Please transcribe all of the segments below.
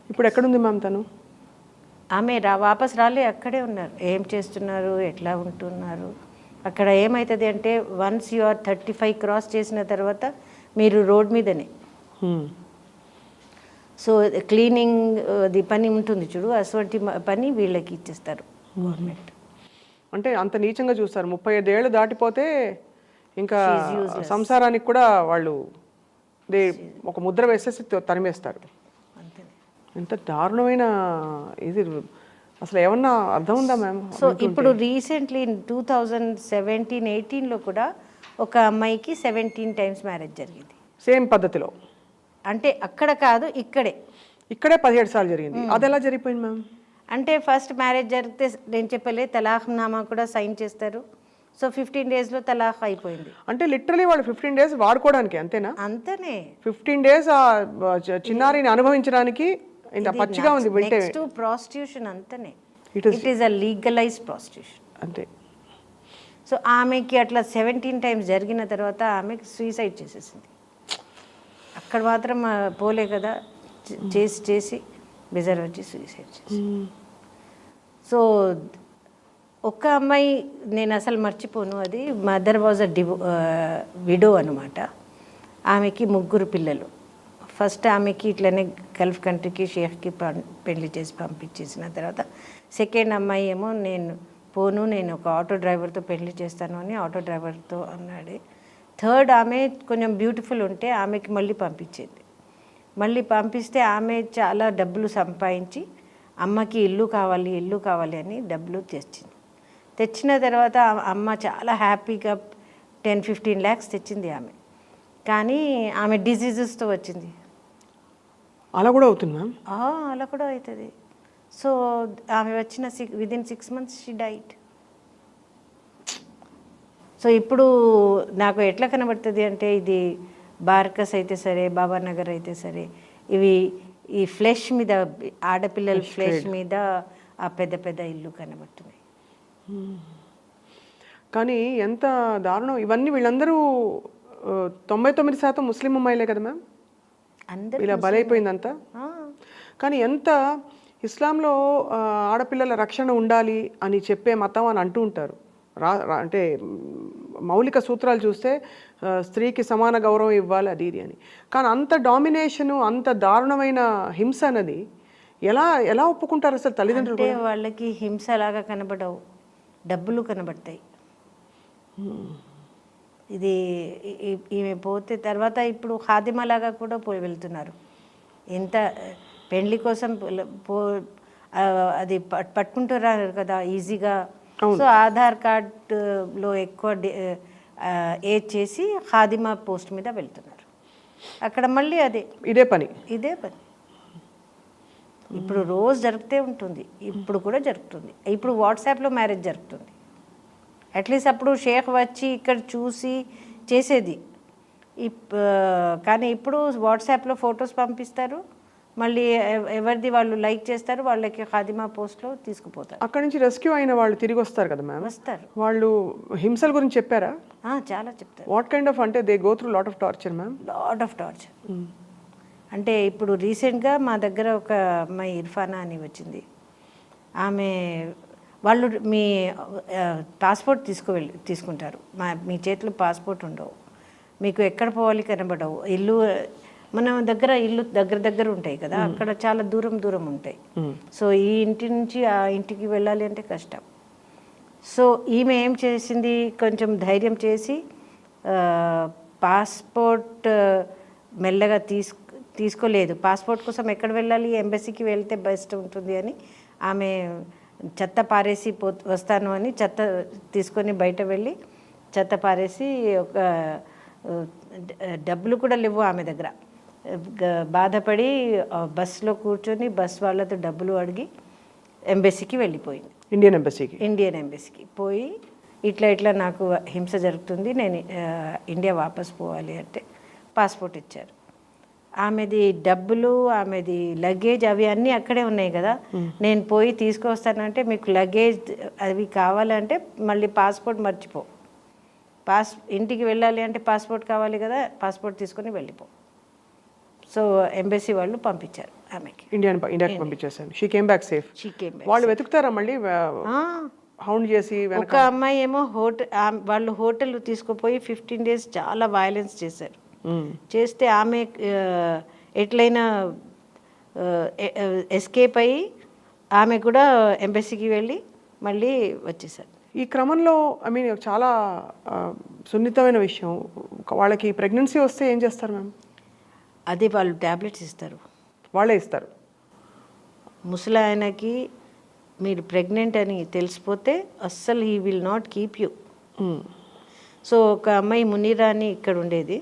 ఇప్పుడు ఎక్కడుంది మ్యామ్ తను? ఆమె వాపస్ రాలే, అక్కడే ఉన్నారు. ఏం చేస్తున్నారు, ఎట్లా ఉంటున్నారు? అక్కడ ఏమవుతుంది అంటే వన్స్ యు ఆర్ 35 క్రాస్ చేసిన తర్వాత మీరు రోడ్ మీదనే. సో క్లీనింగ్ అది పని ఉంటుంది చూడు, అటువంటి పని వీళ్ళకి ఇచ్చేస్తారు గవర్నమెంట్. అంటే అంత నీచంగా చూస్తారు. 35 ఏళ్ళు దాటిపోతే ఇంకా సంసారానికి కూడా వాళ్ళు ఒక ముద్ర వేసేసి తరిమేస్తారు. ఎంత దారుణమైన ఇది! అసలు ఏమన్నా అర్థం ఉందా మ్యామ్? సో ఇప్పుడు రీసెంట్లీ 2017-18లో కూడా ఒక అమ్మాయికి 17 టైమ్స్ మ్యారేజ్ జరిగింది సేమ్ పద్ధతిలో. అంటే అక్కడ కాదు, ఇక్కడే 17 సార్లు జరిగింది. అది ఎలా జరిగిపోయింది మ్యామ్? అంటే ఫస్ట్ మ్యారేజ్ జరిగితే నేను చెప్పలే తలాఖ్ నామా కూడా సైన్ చేస్తారు. సో 15 డేస్లో తలాఖ్ అయిపోయింది. అంటే లిటరలీ వాళ్ళు 15 డేస్ వాడుకోవడానికి అంతేనా? అంతనే 15 డేస్ ఆ చిన్నారిని అనుభవించడానికి ఇంత పచ్చిగా ఉంది. నెక్స్ట్ ప్రాస్టిట్యూషన్ అంతనే. It is a legalised prostitution అంతే. సో ఆమెకి అట్లా 17 టైమ్స్ జరిగిన తర్వాత ఆమెకి సూసైడ్ చేసేసింది. అక్కడ మాత్రం పోలే కదా, చేసి బెజర్ వచ్చి సూసైడ్ చేసి. సో ఒక్క అమ్మాయి నేను అసలు మర్చిపోను, అది మదర్ వాజ్ అ విడో అనమాట. ఆమెకి 3 పిల్లలు. ఫస్ట్ ఆమెకి ఇట్లనే గల్ఫ్ కంట్రీకి షేఖ్కి పెళ్లి చేసి పంపించేసిన తర్వాత సెకండ్ అమ్మాయి ఏమో నేను పోను, నేను ఒక ఆటో డ్రైవర్తో పెళ్లి చేస్తాను అని ఆటో డ్రైవర్తో అన్నాడు. థర్డ్ ఆమె కొంచెం బ్యూటిఫుల్ ఉంటే ఆమెకి మళ్ళీ పంపించేది. మళ్ళీ పంపిస్తే ఆమె చాలా డబ్బులు సంపాదించి అమ్మకి ఇల్లు కావాలి అని డబ్బులు తెచ్చిన తర్వాత అమ్మ చాలా హ్యాపీగా 10-15 lakhs తెచ్చింది ఆమె. కానీ ఆమె డిసీజెస్తో వచ్చింది. అలా కూడా అవుతుంది మ్యామ్? అలా కూడా అవుతుంది. సో ఆమె వచ్చిన within 6 months she diet. So ఇప్పుడు నాకు ఎట్లా కనబడుతుంది అంటే ఇది బార్కస్ అయితే సరే, బాబానగర్ అయితే సరే, ఇవి ఈ ఫ్లెష్ మీద ఆడపిల్లల ఫ్లెష్ మీద ఆ పెద్ద ఇల్లు కనబడుతున్నాయి. కానీ ఎంత దారుణం ఇవన్నీ! వీళ్ళందరూ 99% ముస్లిం అమ్మాయిలే కదా మ్యామ్? అందరూ ఇలా బలైపోయిందంతా. కానీ ఎంత ఇస్లాంలో ఆడపిల్లల రక్షణ ఉండాలి అని చెప్పే మతం అని అంటూ ఉంటారు. అంటే మౌలిక సూత్రాలు చూస్తే స్త్రీకి సమాన గౌరవం ఇవ్వాలి అది ఇది అని. కానీ అంత డామినేషను, అంత దారుణమైన హింస అన్నది ఎలా ఒప్పుకుంటారు అసలు తల్లిదండ్రులు? అంటే వాళ్ళకి హింస లాగా కనబడవు, డబ్బులు కనబడతాయి. ఇది ఈమె పోతే తర్వాత ఇప్పుడు ఖాదిమలాగా కూడా పోయి వెళ్తున్నారు. ఎంత పెళ్లి కోసం అది పట్టుకుంటున్నారు కదా ఈజీగా. సో ఆధార్ కార్డులో ఎక్కువ ఏజ్ చేసి ఖాదిమా పోస్ట్ మీద వెళ్తున్నారు. అక్కడ మళ్ళీ ఇదే పని. ఇప్పుడు రోజు జరుగుతూ ఉంటుంది, ఇప్పుడు కూడా జరుగుతుంది. ఇప్పుడు వాట్సాప్లో మ్యారేజ్ జరుగుతుంది. అట్లీస్ట్ అప్పుడు షేక్ వచ్చి ఇక్కడ చూసి చేసేది. కానీ ఇప్పుడు వాట్సాప్లో ఫొటోస్ పంపిస్తారు, మళ్ళీ ఎవరిది వాళ్ళు లైక్ చేస్తారు, వాళ్ళకి ఖాదిమా పోస్ట్లో తీసుకుపోతారు. అక్కడ నుంచి రెస్క్యూ అయిన వాళ్ళు తిరిగి వస్తారు కదా మ్యామ్? వస్తారు. వాళ్ళు హింసల గురించి చెప్పారా? చాలా చెప్తారు. వాట్ కైండ్ ఆఫ్ అంటే they go through lot of torture ma'am? Lot of torture. అంటే ఇప్పుడు రీసెంట్గా మా దగ్గర ఒక అమ్మాయి ఇర్ఫానా అని వచ్చింది. వాళ్ళు మీ పాస్పోర్ట్ తీసుకుంటారు. మీ చేతిలో పాస్పోర్ట్ ఉండవు, మీకు ఎక్కడ పోవాలి కనబడవు. ఇల్లు మన దగ్గర దగ్గర ఉంటాయి కదా, అక్కడ చాలా దూరం ఉంటాయి. సో ఈ ఇంటి నుంచి ఆ ఇంటికి వెళ్ళాలి అంటే కష్టం. సో ఈమె ఏం చేసింది, కొంచెం ధైర్యం చేసి పాస్పోర్ట్ మెల్లగా తీసుకోలేదు. పాస్పోర్ట్ కోసం ఎక్కడ వెళ్ళాలి, ఎంబసీకి వెళ్తే బెస్ట్ ఉంటుంది అని ఆమె చెత్త పారేసి వస్తాను అని చెత్త తీసుకొని బయట వెళ్ళి చెత్త పారేసి ఒక డబ్బులు కూడా లేవు ఆమె దగ్గర. బాధపడి బస్సులో కూర్చొని బస్ వాళ్ళతో డబ్బులు అడిగి ఎంబసీకి వెళ్ళిపోయింది. ఇండియన్ ఎంబసీకి పోయి ఇట్లా నాకు హింస జరుగుతుంది, నేను ఇండియా వాపస్ పోవాలి అంటే పాస్పోర్ట్ ఇచ్చారు. ఆమెది డబ్బులు, ఆమెది లగేజ్ అవి అన్నీ అక్కడే ఉన్నాయి కదా. నేను పోయి తీసుకొస్తానంటే మీకు లగేజ్ అవి కావాలంటే మళ్ళీ పాస్పోర్ట్ మర్చిపో, ఇంటికి వెళ్ళాలి అంటే పాస్పోర్ట్ కావాలి కదా, పాస్పోర్ట్ తీసుకొని వెళ్ళిపో. సో ఎంబసీ వాళ్ళు పంపించారు. ఆమెకి. ఇండియాకి పంపించేసాను. She came back safe. She came వాళ్ళు వెతుకుతారా మళ్ళీ హౌండ్ చేసి ఒక అమ్మాయి ఏమో వాళ్ళు హోటల్ తీసుకుపోయి 15 days చాలా వైలెన్స్ చేశారు. చేస్తే ఆమె ఎట్లయినా ఎస్కేప్ అయ్యి ఆమె కూడా ఎంబసీకి వెళ్ళి మళ్ళీ వచ్చేసారు. ఈ క్రమంలో ఐ మీన్ చాలా సున్నితమైన విషయం, వాళ్ళకి ప్రెగ్నెన్సీ వస్తే ఏం చేస్తారు మ్యామ్? అదే వాళ్ళు ట్యాబ్లెట్స్ ఇస్తారు, వాళ్ళే ఇస్తారు. ముసలాయనకి మీరు ప్రెగ్నెంట్ అని తెలిసిపోతే అస్సలు he will not keep you. So ఒక అమ్మాయి మునీరా అని ఇక్కడ ఉండేది,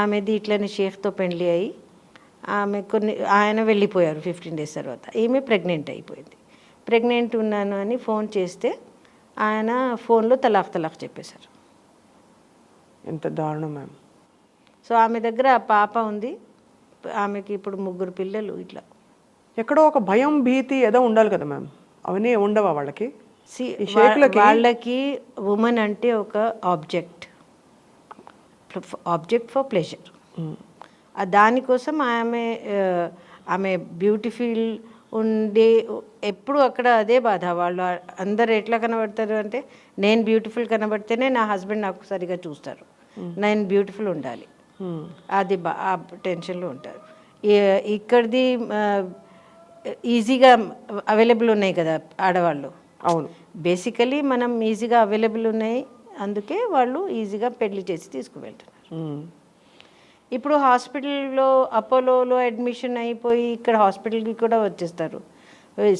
ఆమెది ఇట్లనే షేఖ్తో పెళ్లి అయ్యి ఆమె ఆయన వెళ్ళిపోయారు 15 days తర్వాత. ఈమె ప్రెగ్నెంట్ అయిపోయింది. ప్రెగ్నెంట్ ఉన్నాను అని ఫోన్ చేస్తే ఆయన ఫోన్లో తలాక్ చెప్పేశారు. ఎంత దారుణం మ్యామ్. సో ఆమె దగ్గర ఆ పాప ఉంది, ఆమెకి ఇప్పుడు 3 పిల్లలు. ఇట్లా ఎక్కడో ఒక భయం భీతి ఏదో ఉండాలి కదా మ్యామ్, అవన్నీ ఉండవా వాళ్ళకి? వాళ్ళకి ఉమెన్ అంటే ఒక ఆబ్జెక్ట్ ఫర్ ప్లెజర్. దానికోసం ఆమె బ్యూటిఫుల్ ఉండే ఎప్పుడు అక్కడ అదే బాధ. వాళ్ళు అందరు ఎట్లా కనబడతారు అంటే, నేను బ్యూటిఫుల్ కనబడితేనే నా హస్బెండ్ నాకు సరిగా చూస్తారు, నేను బ్యూటిఫుల్ ఉండాలి, అది ఆ టెన్షన్లో ఉంటారు. ఇక్కడిది ఈజీగా అవైలబుల్ ఉన్నాయి కదా ఆడవాళ్ళు. అవును, బేసికలీ మనం ఈజీగా అవైలబుల్ ఉన్నాయి, అందుకే వాళ్ళు ఈజీగా పెళ్లి చేసి తీసుకువెళ్తున్నారు. ఇప్పుడు హాస్పిటల్లో అపోలోలో అడ్మిషన్ అయిపోయి ఇక్కడ హాస్పిటల్కి కూడా వచ్చేస్తారు.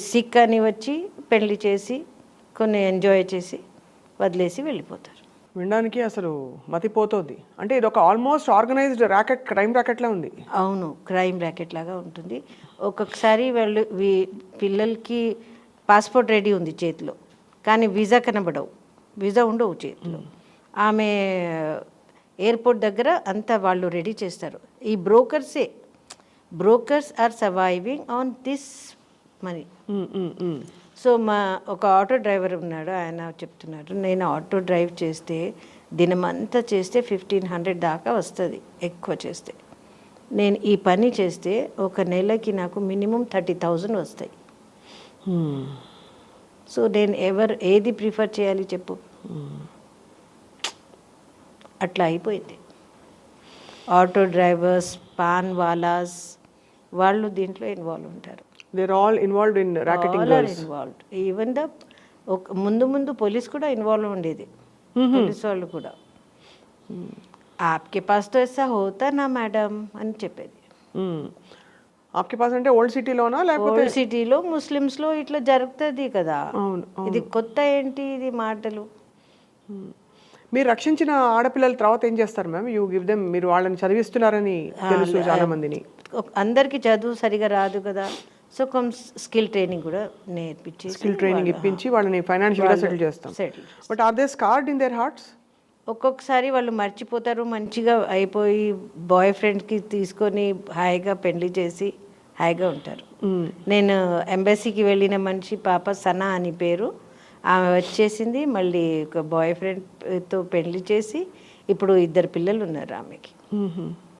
సిక్ అని వచ్చి పెళ్లి చేసి కొన్ని ఎంజాయ్ చేసి వదిలేసి వెళ్ళిపోతారు. వినడానికి అసలు మతిపోతుంది. అంటే ఇది ఒక ఆల్మోస్ట్ ఆర్గనైజ్డ్ ర్యాకెట్, క్రైమ్ ర్యాకెట్లా ఉంది. అవును, క్రైమ్ ర్యాకెట్ లాగా ఉంటుంది. ఒక్కొక్కసారి వాళ్ళు పిల్లలకి పాస్పోర్ట్ రెడీ ఉంది చేతిలో, కానీ వీసా కనబడవు, వీసా ఉండవు చేతిలో. ఆమె ఎయిర్పోర్ట్ దగ్గర అంతా వాళ్ళు రెడీ చేస్తారు. ఈ brokers are surviving on this money. So ఒక ఆటో డ్రైవర్ ఉన్నాడు, ఆయన చెప్తున్నాడు, నేను ఆటో డ్రైవ్ చేస్తే దినమంతా చేస్తే 1500 దాకా వస్తుంది ఎక్కువ చేస్తే. నేను ఈ పని చేస్తే ఒక నెలకి నాకు మినిమం 30,000 వస్తాయి. సో నేను ఏది ప్రిఫర్ చేయాలి చెప్పు? అట్లా అయిపోయింది. ఆటో డ్రైవర్స్, పాన్ వాలాస్ వాళ్ళు దీంట్లో ఇన్వాల్వ్ ఉంటారు. They're all involved in racketing girls. Involved. Even ముందు పోలీస్ కూడా ఇన్వాల్వ్ ఉండేది. పోలీస్ వాళ్ళు కూడా ఆప్కే పాస్ తో ఐసా హోతా నా మేడం అని చెప్పేది. ఆప్కే పాస్ అంటే ఓల్డ్ సిటీలోనా లేకపోతే ఓల్డ్ సిటీలో ముస్లిమ్స్లో ఇట్లా జరుగుతుంది కదా. అవును, ఇది కొత్త ఏంటి ఇది మాటలు. మీరు రక్షించిన ఆడపిల్లల తర్వాత ఏం చేస్తారు మ్యామ్? యూ గివ్ దెమ్, మీరు వాళ్ళని చదివిస్తున్నారని తెలుసు చాలా మందిని. అందరికీ చదువు సరిగా రాదు కదా, సో స్కిల్ ట్రైనింగ్ కూడా నేర్పించి ఇప్పించి వాళ్ళని ఫైనాన్షియల్గా సెటిల్ చేస్తాం. But are they scared in their hearts? ఒక్కొక్కసారి వాళ్ళు మర్చిపోతారు, మంచిగా అయిపోయి బాయ్ ఫ్రెండ్కి తీసుకొని హాయిగా పెళ్లి చేసి హాయిగా ఉంటారు. నేను ఎంబసీకి వెళ్ళిన మనిషి పాప సనా అని పేరు, ఆమె వచ్చేసింది, మళ్ళీ ఒక బాయ్ ఫ్రెండ్తో పెళ్లి చేసి ఇప్పుడు 2 పిల్లలు ఉన్నారు ఆమెకి.